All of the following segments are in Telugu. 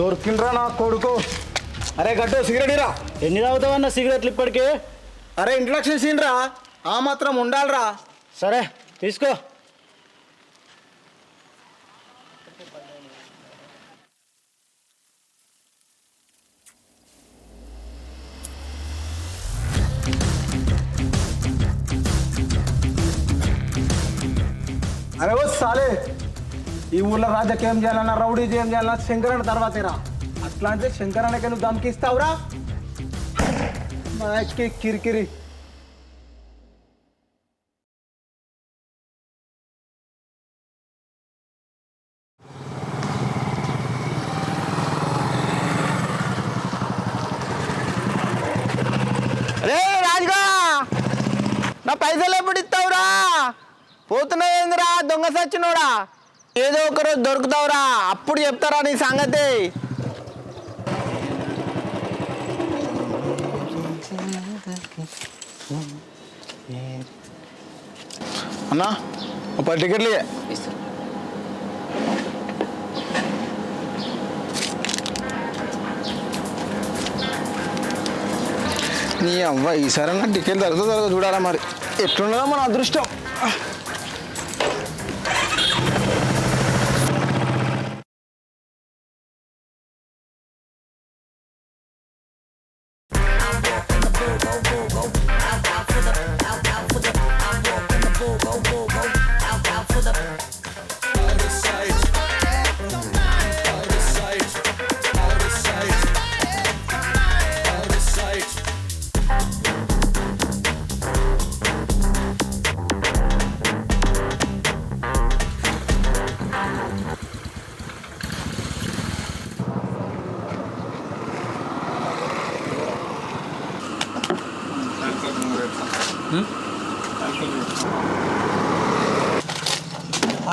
దొరికిండ్రా నా కొడుకు. అరే గట్టు సిగరెట్ ఇరా. ఎన్ని తాగుతావన్న సిగరెట్లు ఇప్పటికే? అరే ఇంట్రడక్షన్ సీన్ రా, ఆ మాత్రం ఉండాలిరా. సరే తీసుకో. అరే ఓ సాలే, ఈ ఊర్లో రాజకీయం చేయాలన్నా రౌడీ ఏం చేయాలన్నా శంకరన్న తర్వాతేరా. అట్లా అంటే శంకరన్నకి నువ్వు దమ్కిస్తావురా? నాకి కిరికిరి. రే రాజుగా, నా పైసలు ఎప్పుడు ఇస్తావురా? పోతున్నాయేందిరా దొంగ సచ్చినోడా? ఏదో ఒకరోజు దొరుకుతావురా, అప్పుడు చెప్తారా నీ సంగతి. అన్నా ఒక 10 టికెట్లు. నీ అవ్వ ఈసారి నా టికెట్ దొరుకుతుందో చూడాలా మరి. ఎట్లున్నదో మన అదృష్టం.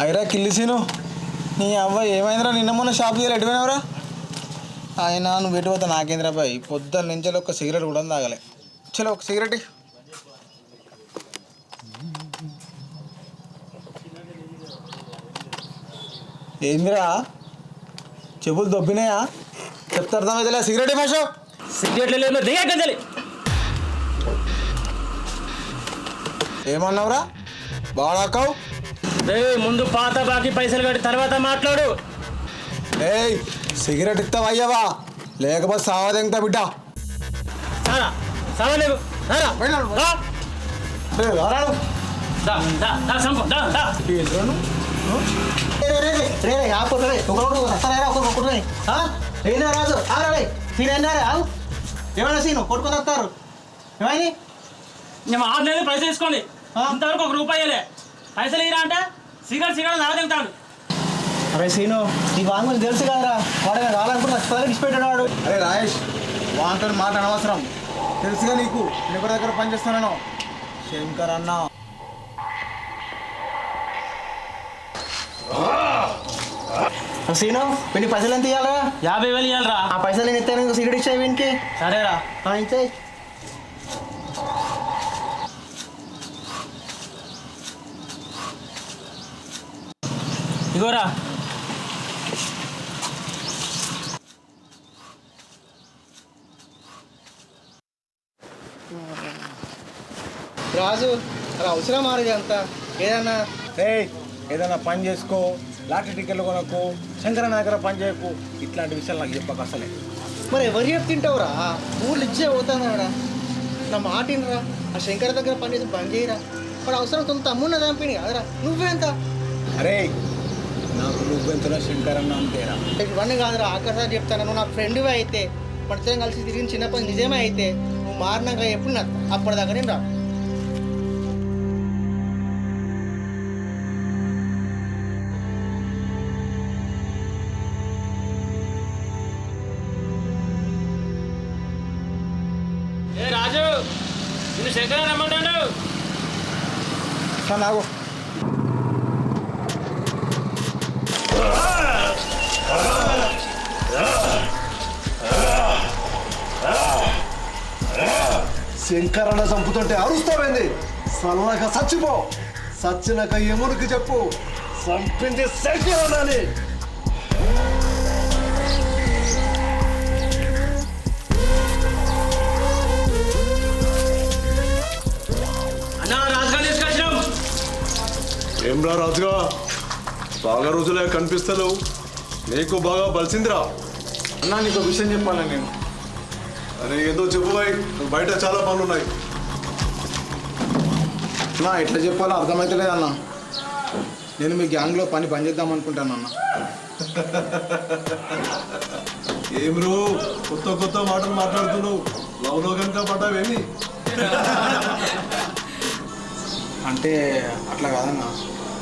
అయిరా కిల్లిసీను, నీ అవ్వ ఏమైందిరా? నిన్న మొన్న షాప్ చేయాలి, ఎటువైనవరా? ఆయన నువ్వు ఎటు పోతా నాకేంద్రా బాయ్, పొద్దున్న నుంచి ఒక సిగరెట్ కూడా తాగలే. చలో ఒక సిగరెట్. ఏందిరా చెప్పులు దొబ్బినాయా? చెప్తా అర్థమైతే సిగరెట్ ఫస్ట్. సిగరెట్లు లేదు దిగలి. ఏమన్నావురా? బాడాకావు. ముందు పాత బాకీ పైసలు కట్టి తర్వాత మాట్లాడు. ఏయ్ సిగరెట్ ఇస్తావయ్యవా, లేకపోతే సావదెంగతా బిడ్డ. ఏమైనా సీను కొట్టుకొని వస్తారు. ఏమైంది? మేము 6 నెలలు పైసలు తీసుకోండి, ఇంతవరకు 1 రూపాయలే. పైసలు ఇరా అంటే సిగరెట్ తాగుతాడు. అరే సీను, నీ వాంగులు తెలుసు కదరా, వాడు రావాలనుకున్నా ఇచ్చిపెట్టాడు వాడు. అరే రాయేష్, వాంతో మాట అనవసరం. తెలుసుగా నీకు, నేను ఎవరి దగ్గర పనిచేస్తున్నాను. శంకర్ అన్న. సీను వీడికి పైసలు ఎంత ఇవ్వాలా? 50,000 ఇవ్వాలరా. ఆ పైసలు నేను ఇస్తాను, సిగరెట్ ఇచ్చాయి వీనికి. సరేరా ఇచ్చాయి. ఇగోరా. రాజు అలా అవసరం మారేది అంతా. ఏదైనా పని చేసుకో, లాటరీ టికెట్లు కొనకు, శంకరన్న దగ్గర పని చేయకు, ఇట్లాంటి విషయాలు నాకు చెప్పక అసలే. మరి ఎవరు చెప్తుంటావురా? ఊళ్ళు ఇచ్చే పోతానరా, నా మాటినరా. ఆ శంకర్ దగ్గర పని చేసి బంద్ చేయరా. వాడు అవసరం తొంత తమ్మున్న చంపిని కదరా, నువ్వేంత? అరే నాకు నువ్వెంతలో శంకరన్న అంతేరా. ఇవన్నీ కాదురా, ఆఖరిసారి చెప్తాను, నువ్వు నా ఫ్రెండ్వే అయితే, పడితే కలిసి తిరిగిన చిన్నప్పటి నిజమే అయితే, నువ్వు మారినాక ఎప్పుడు నాకు అప్పటిదాకా నేను రా. రాజు, నిన్ను శంకర రమ్మంటాడు. నాకు శంకరన్న చంపుతుంటే అరుస్తావేంది? సల్లగా చచ్చిపో. సచ్చినాక ఎముడికి చెప్పు, చంపింది శంకరన్నని. ఏమ్రా రాజుగా బాగా రోజులే కనిపిస్తలేవు, నీకు బాగా బలిసిందిరా. అన్నా నీకు విషయం చెప్పాలా నేను. అరే ఏదో చెప్పు బాయ్, బయట చాలా పనులు ఉన్నాయి. అన్నా ఎట్లా చెప్పాలో అర్థమవుతలేదు అన్న. నేను మీ గ్యాంగ్లో పని చేద్దాం అనుకుంటాను అన్న. ఏమ్రో కొత్త కొత్త మాటలు మాట్లాడుతున్నావు, లవ్లో కనుక పడ్డావేమి? అంటే అట్లా కాదన్న,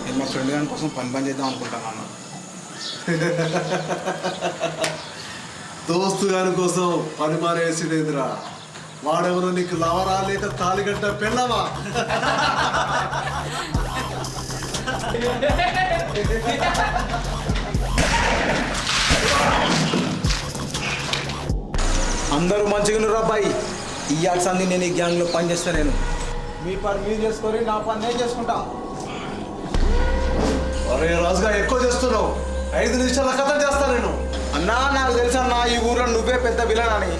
నేను మా ఫ్రెండ్ గారి కోసం పని చేద్దాం అనుకుంటాను అన్న. దోస్తు గారి కోసం పని మానేసిడేదిరా. వాడెవరో నీకు లవరా లేక తాలిగట్ట పెళ్ళవా? అందరూ మంచిగా అబ్బాయి. ఇయ్యాల్సి సంది నేను ఈ గ్యాంగ్లో పని చేస్తా. నేను మీ పని మీరు చేసుకొని నా పని నేను చేసుకుంటా. అరే రాజుగా ఎక్కువ చేస్తున్నావు, 5 నిమిషాల కథ చేస్తా నేను. అన్నా నాకు తెలుసు అన్న, ఈ ఊర్లో నువ్వే పెద్ద విలన్ అని.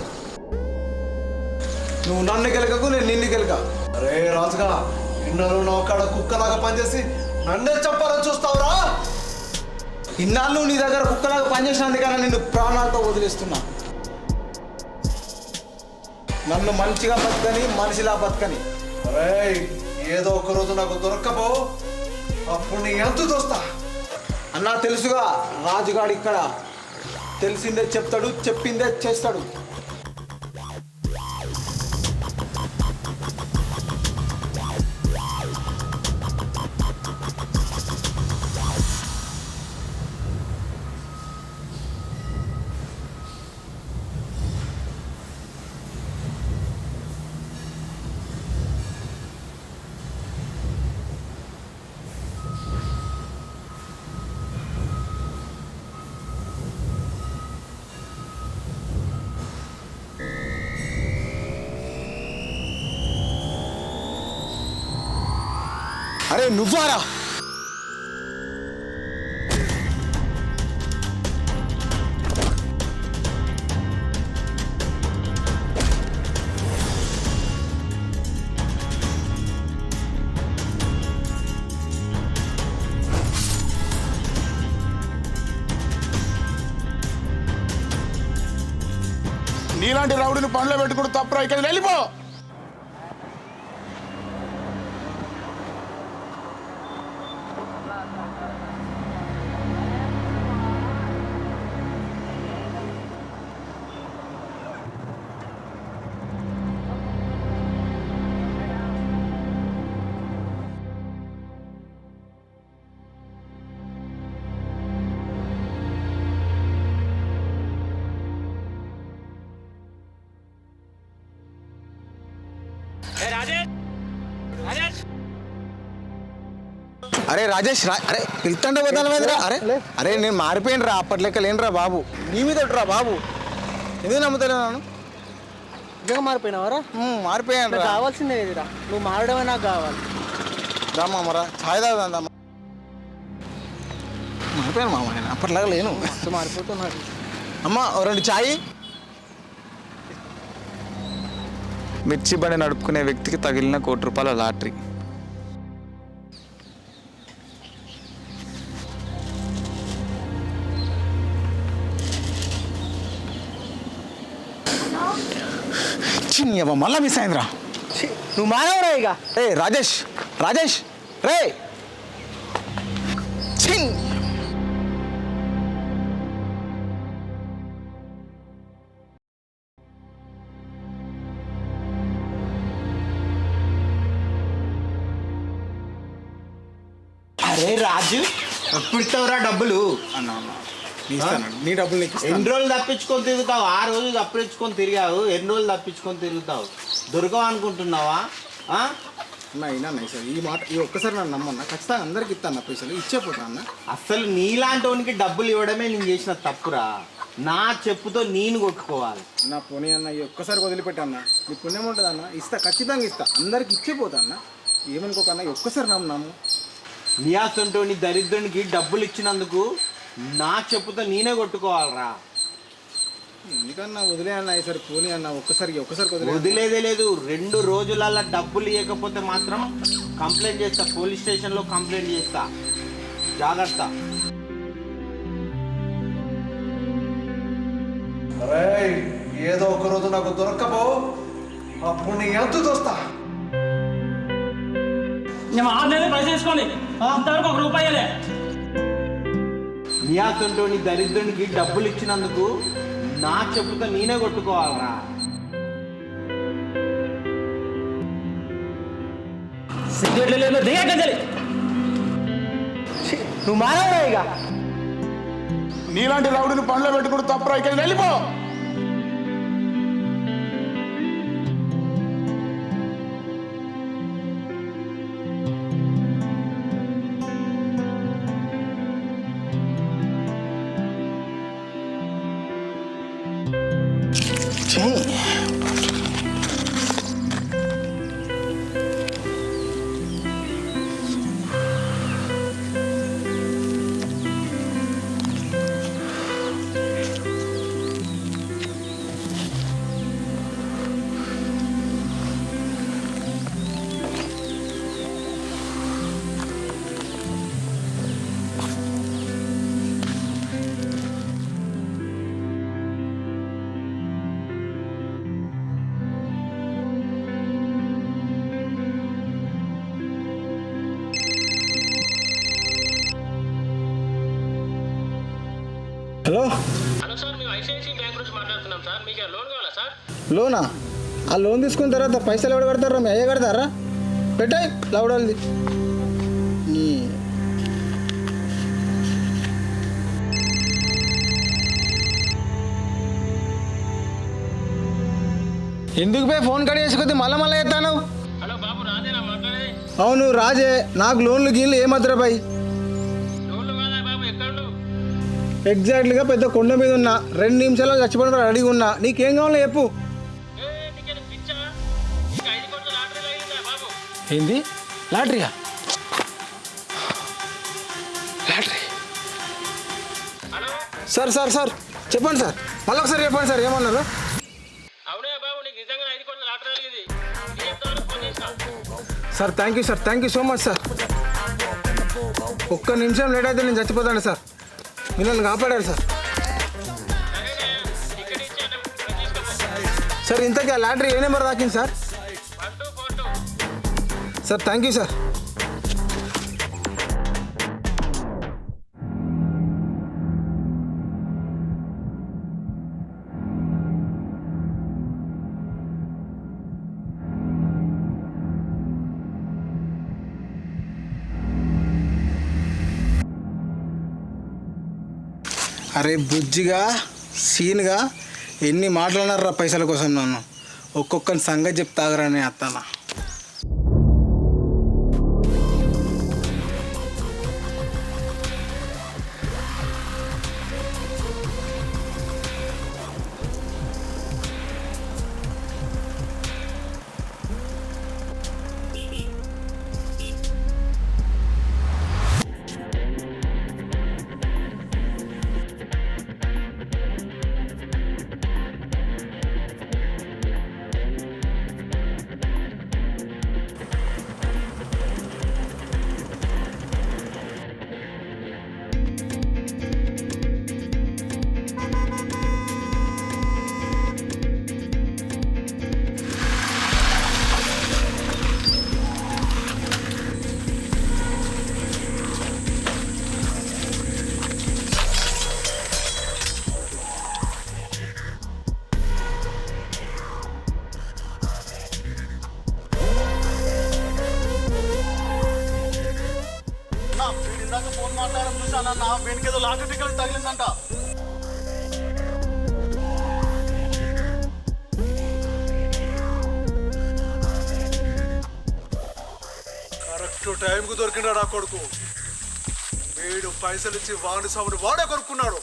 నువ్వు నన్ను గెలకకు, నేను నిన్ను గెలక. అరే రాజుగా ఇన్నాళ్ళు నా కాడ కుక్కలాగా పనిచేసి నన్నే చెప్పాలని చూస్తావురా? ఇన్నాళ్ళు నీ దగ్గర కుక్కలాగా పనిచేసినందుకన్నా నిన్ను ప్రాణాలతో వదిలేస్తున్నా. నన్ను మంచిగా బతకని, మనిషిలా బతకని. అరే ఏదో ఒక రోజు నాకు దొరక్కపో, అప్పుడు నీ ఎంత చూస్తా. అన్నా తెలుసుగా రాజుగాడు ఇక్కడ తెలిసిందే చెప్తాడు, చెప్పిందే చేస్తాడు. అరే నువ్వారా? నీలాంటి రౌడీని పనిలో పెట్టుకుని తప్పురా, ఇక్కడ వెళ్ళిపో. అరే రాజేష్ అరే పిలుతుంటే వదల మీద అరే అరే నేను మారిపోయాను రా, అప్పటి లెక్క లేనురా బాబు. నీ మీద రా బాబు, ఎందుకు నమ్ముతలే నన్ను? నిజంగా మారిపోయినావరా? మారిపోయాను రా. కావాల్సిందే ఇదిరా, నువ్వు మారడమే నాకు కావాలి. రామ్మా మరా ఛాయ్ తాగుదా. మారిపోయాను మామ, నేను అప్పటిలాగా లేను. మారిపోతున్నాడు. అమ్మ 2 ఛాయ్. మిర్చి బండి నడుపుకునే వ్యక్తికి తగిలిన ₹1,00,00,000 లాటరీ. చిన్ని అవ్వ మళ్ళా మిస్ అయిందిరా. నువ్వు మానవరా ఇక. రే రాజేష్ రాజేష్ రే చిన్. అరే రాజు, ఎప్పుడు ఇస్తావురా డబ్బులు? అన్న నీ డబ్బులు నీకు ఇస్తాను. ఎన్ని రోజులు తప్పించుకొని తిరుగుతావు? 6 రోజులు తప్పించుకొని తిరిగావు, ఎన్ని రోజులు తప్పించుకొని తిరుగుతావు? దొరకవు అనుకుంటున్నావా? అన్న అయినా సార్ ఈ మాట ఈ ఒక్కసారి నన్ను నమ్మన్నా, ఖచ్చితంగా అందరికి ఇస్తాను పైసలు ఇచ్చేపోతా అన్న. అసలు నీలాంటి వానికి డబ్బులు ఇవ్వడమే నేను చేసిన తప్పురా. నా చెప్పుతో నేను కొట్టుకోవాలి. నా పోనీ అన్న ఈ ఒక్కసారి వదిలిపెట్టా అన్న, నీ పుణ్యం ఉంటుంది అన్న. ఇస్తా, ఖచ్చితంగా ఇస్తా, అందరికి ఇచ్చేపోతా అన్న. ఏమనుకోకన్నా ఈ ఒక్కసారి నమ్ము. నియాసంటోని దరిద్రునికి డబ్బులు ఇచ్చినందుకు నా చెప్పుతో నేనే కొట్టుకోవాలరా. ఎందుకన్నా వదిలే అన్న, ఈసారి పోనీ అన్న, ఒక్కసారి వదిలేదే లేదు. 2 రోజులలో డబ్బులు ఇవ్వకపోతే మాత్రం కంప్లైంట్ చేస్తా, పోలీస్ స్టేషన్లో కంప్లైంట్ చేస్తా. జాగ్రత్త. అరే ఏదో ఒక రోజు నాకు దొరకపో, అప్పుడు నీ ఎంత చూస్తా. మేము 6 నెలలు పైసలు తీసుకోండి, ఇంతవరకు ₹1 ఇవ్వలే. నీ అసంటో నీ దరిద్రునికి డబ్బులు ఇచ్చినందుకు నా చెప్పుతో నేనే కొట్టుకోవాలరా. సిగరెట్లు లేదు దిగండి. నువ్వు మానవరా ఇక. నీలాంటి రౌడీని పనిలో పెట్టుకుని తప్పురా, ఇక్కడ వెళ్ళిపో. హలో హలో సార్, మేము ఐసిఐసిఐ బ్యాంక్ నుంచి మాట్లాడుతున్నాం సార్. మీకు లోన్ కావాలా సార్? లోనా? ఆ లోన్ తీసుకున్న తర్వాత పైసలు ఎవరు కడతారా? మీ అయ్యే కడతారా? పెట్టాయి లవడల్ది. ఎందుకు పోయి ఫోన్ కట్ చేసుకుంది మళ్ళీ మళ్ళీ ఎత్తాను? హలో బాబు, రాజేనా మాట్లాడేది? అవును రాజే. నాకు లోన్లు గీన్లు ఏమద్దురా బాయ్. లోన్లు కాదా బాబు, ఎక్కడ? ఎగ్జాక్ట్లీగా పెద్ద కొండ మీద ఉన్నా, 2 నిమిషాల్లో చచ్చిపోవడం రెడీగా ఉన్నా. నీకేం కావాలో చెప్పు. ఏంది లాటరీయా? లాటరీ? సార్ సార్ సార్ చెప్పండి సార్, మళ్ళీ ఒకసారి చెప్పండి సార్. ఏమన్నారు? అవునే బాబు, నీకు నిజంగా 5 కోట్ల లాటరీ కలిగింది. Sir thank you sir, thank you so much sir. ఒక్క నిమిషం లేట్ అయితే నేను చచ్చిపోతాను సార్. మిమ్మల్ని కాపాడారు సార్. సార్ ఇంతకీ ఆ లాటరీ ఏ నెంబర్ దాకింది sir? Sir thank you sir. అరే బుజ్జిగా సీన్గా ఎన్ని మాట్లాడినారా పైసల కోసం. నన్ను ఒక్కొక్కని సంగతి చెప్తాగరా నేను అత్తనా. ఫోన్ మాట్లాడడం చూసానన్న, వెనుకేదో లాటరీ టికెట్ తగిలిందంట. కరెక్ట్ టైంకు దొరికినాడు ఆ కొడుకు. వీడు పైసలు ఇచ్చి వాడి సాముడు వాడే కొనుక్కున్నాడు.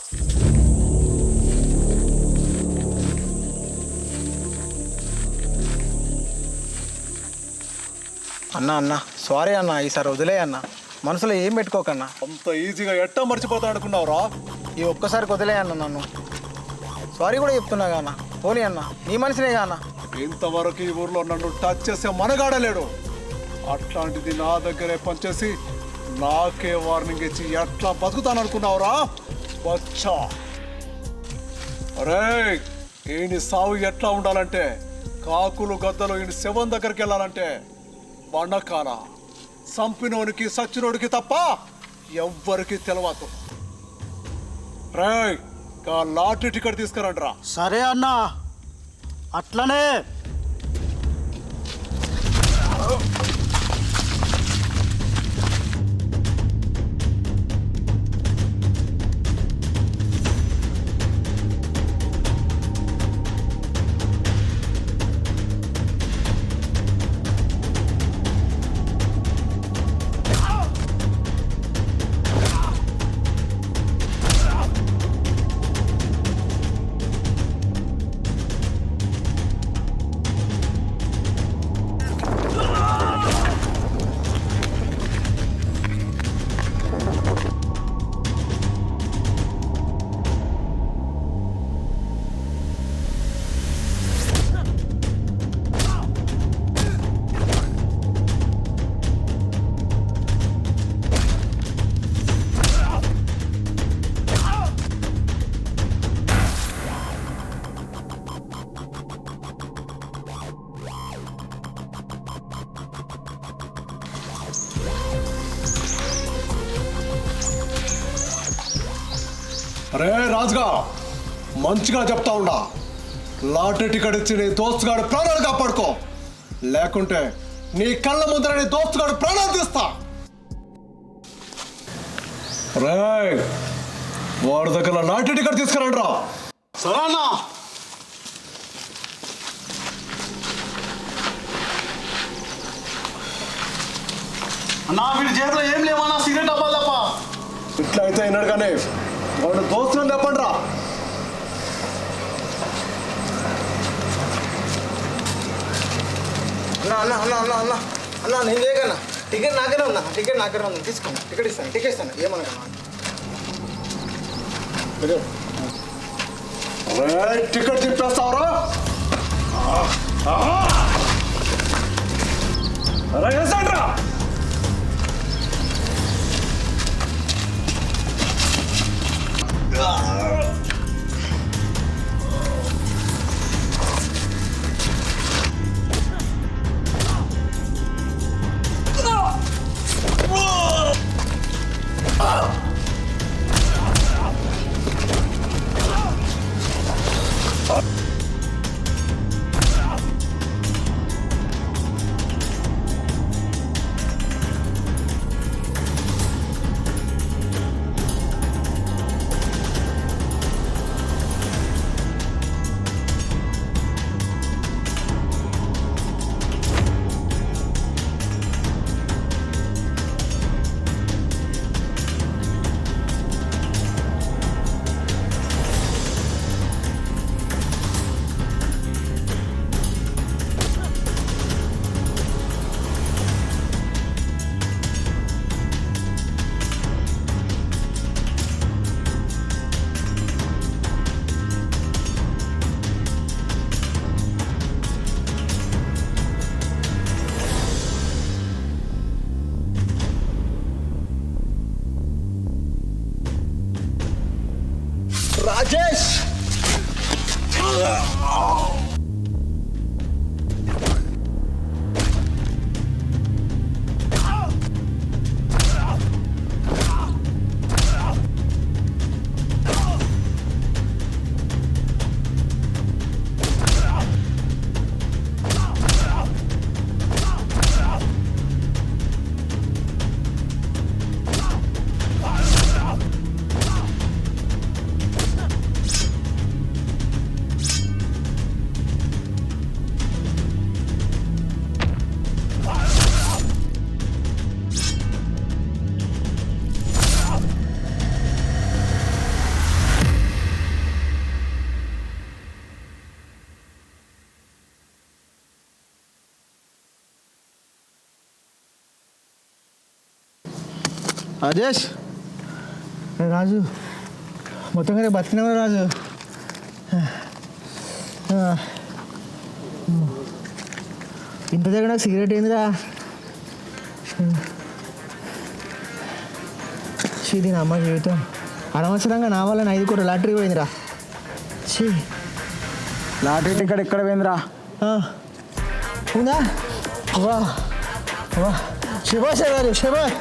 అన్న అన్న సారీ అన్న, ఈసారి వదిలే అన్న. మనసులో ఏం పెట్టుకోకన్నా. అంత ఈజీగా ఎట్టా మర్చిపోతా అనుకున్నావురా? ఈ ఒక్కసారికి వదిలే అన్న నన్ను. సారీ కూడా చెప్తున్నా అన్న. పోనీ అన్న, నీ మనిషినే అన్న. ఇంతవరకు ఈ ఊర్లో నన్ను టచ్ చేసే మనగాడలేడు. అట్లాంటిది నా దగ్గరే పనిచేసి నాకే వార్నింగ్ ఇచ్చి ఎట్లా బతుకుతాననుకున్నావురా బచ్చా? అరే ఈయన సావు ఎట్లా ఉండాలంటే, కాకులు గద్దలు ఈయన శవం దగ్గరికి వెళ్ళాలంటే వనకాల సంపినోనికి సచ్చినోడికి తప్ప ఎవ్వరికి తెలవదు. రే లాటరీ టికెట్ తీసుకురండి రా. సరే అన్న, అట్లనే. అరే రాజుగా మంచిగా చెప్తా ఉండా, లాటరీ టికెట్ ఇచ్చి నీ దోస్తుగాడు ప్రాణాలు కాపాడుకో, లేకుంటే నీ కళ్ళ ముందర నీ దోస్తుగాడు ప్రాణాలు తీస్తా. రే వాడి దగ్గర లాటరీ టికెట్ తీసుకురండి రా. సరే అన్న. అన్నా వీడి చేతిలో ఏం లేవన్నా, సిగరెట్ డబ్బాలు తప్ప. ఇట్లా అయితే అయినాడు కానీ వాడు దోస్తులను చెప్పండి రా. అన్న అన్న అన్న అన్న అన్న అన్న నేను చేయకన్నా, టికెట్ నాకనే ఉన్నా, టికెట్ నాకనే ఉంది, తీసుకోండి, టికెట్ ఇస్తాను ఏమనకన్నా. టికెట్ తిప్పేస్తావరా? రా. రాజేష్ రాజేష్, రాజు మొత్తంగా బతికినావు రాజు. ఇంత దగ్గర నాకు సిగరెట్ ఏందిరా? చీది నా అమ్మ జీవితం అనవసరంగా నా వల్ల 5 కోట్ల లాటరీ పోయిందిరా. చీ లాటరీ టికెట్ ఎక్కడ పోయిందిరా? ఉందా? వా వా శివాష్ గారు శివాష్.